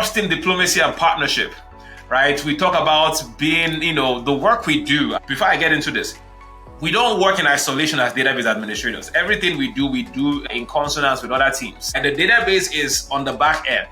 cross-team diplomacy and partnership, right? We talk about being, the work we do. Before I get into this, we don't work in isolation as database administrators. Everything we do in consonance with other teams. And the database is on the back end.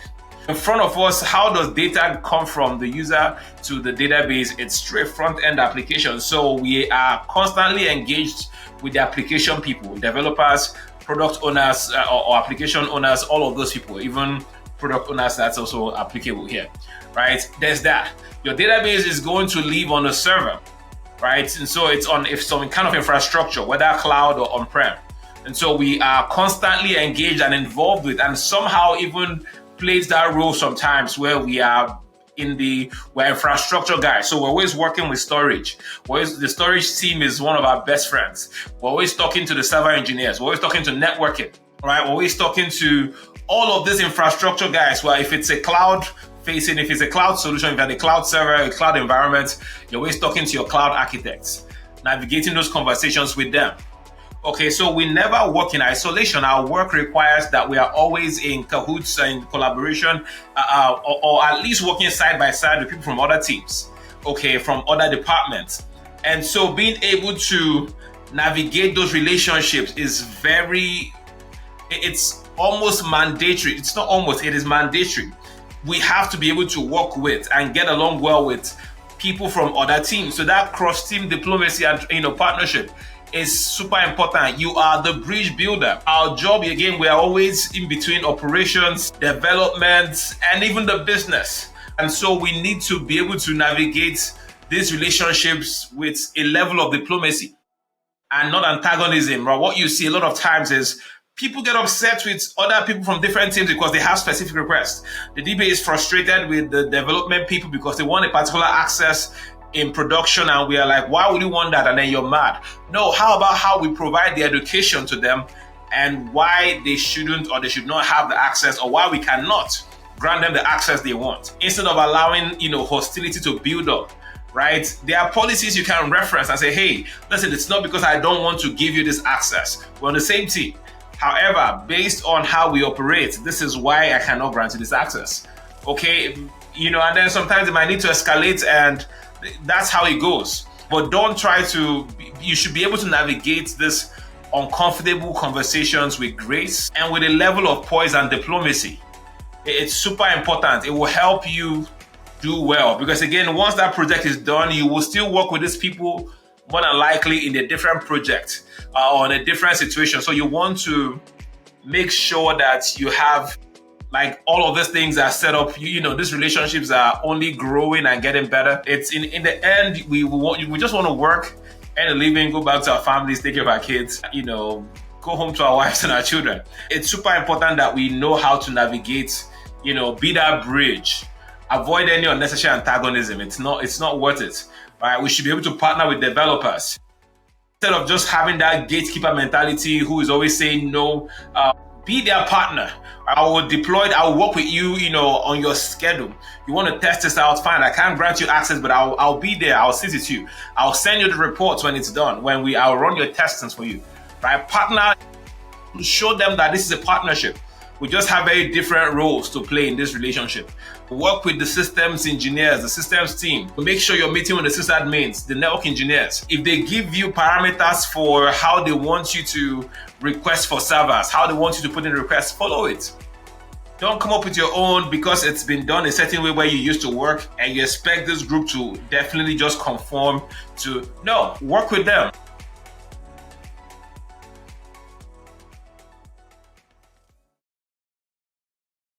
In front of us, how does data come from the user to the database? It's straight front-end application. So we are constantly engaged with the application people, developers, product owners, or application owners, all of those people, even product owners, that's also applicable here, right? There's that. Your database is going to live on a server, right? And so it's on some kind of infrastructure, whether cloud or on-prem. And so we are constantly engaged and involved with, and somehow even plays that role sometimes where we're infrastructure guys. So we're always working with storage. The storage team is one of our best friends. We're always talking to the server engineers. We're always talking to networking, right? We're always talking to all of these infrastructure guys. Well, if it's a cloud facing, if it's a cloud solution, if you have a cloud server, a cloud environment, you're always talking to your cloud architects, navigating those conversations with them. Okay, so we never work in isolation. Our work requires that we are always in cahoots and collaboration, or at least working side by side with people from other teams, okay, from other departments. And so being able to navigate those relationships is it's almost mandatory. It's not almost, it is mandatory. We have to be able to work with and get along well with people from other teams. So that cross-team diplomacy and partnership is super important. You are the bridge builder. Our job, again, we are always in between operations, development, and even the business. And so we need to be able to navigate these relationships with a level of diplomacy and not antagonism. Right? What you see a lot of times is people get upset with other people from different teams because they have specific requests. The DBA is frustrated with the development people because they want a particular access in production, and we are like, why would you want that? And then you're mad. No, how about how we provide the education to them and why they shouldn't or they should not have the access, or why we cannot grant them the access they want, instead of allowing hostility to build up, right? There are policies you can reference and say, hey, listen, it's not because I don't want to give you this access. We're on the same team. However, based on how we operate, this is why I cannot grant you this access. Okay, and then sometimes they might need to escalate, and that's how it goes. But you should be able to navigate this uncomfortable conversations with grace and with a level of poise and diplomacy. It's super important. It will help you do well, because again, once that project is done, you will still work with these people more than likely in a different project or in a different situation. So you want to make sure that you have, like, all of these things are set up. These relationships are only growing and getting better. It's in the end, we just want to work, earn a living, go back to our families, take care of our kids, go home to our wives and our children. It's super important that we know how to navigate, be that bridge, avoid any unnecessary antagonism. It's not worth it. Right? We should be able to partner with developers instead of just having that gatekeeper mentality who is always saying no. Be their partner. I will work with you, on your schedule. You want to test this out, fine. I can't grant you access, but I'll be there. I'll sit with you. I'll send you the reports when it's done. I'll run your testings for you. Right? Partner, show them that this is a partnership. We just have very different roles to play in this relationship. Work with the systems engineers, the systems team. Make sure you're meeting with the sysadmins, the network engineers. If they give you parameters for how they want you to request for servers, how they want you to put in requests, follow it. Don't come up with your own because it's been done a certain way where you used to work and you expect this group to definitely just conform to. No, work with them.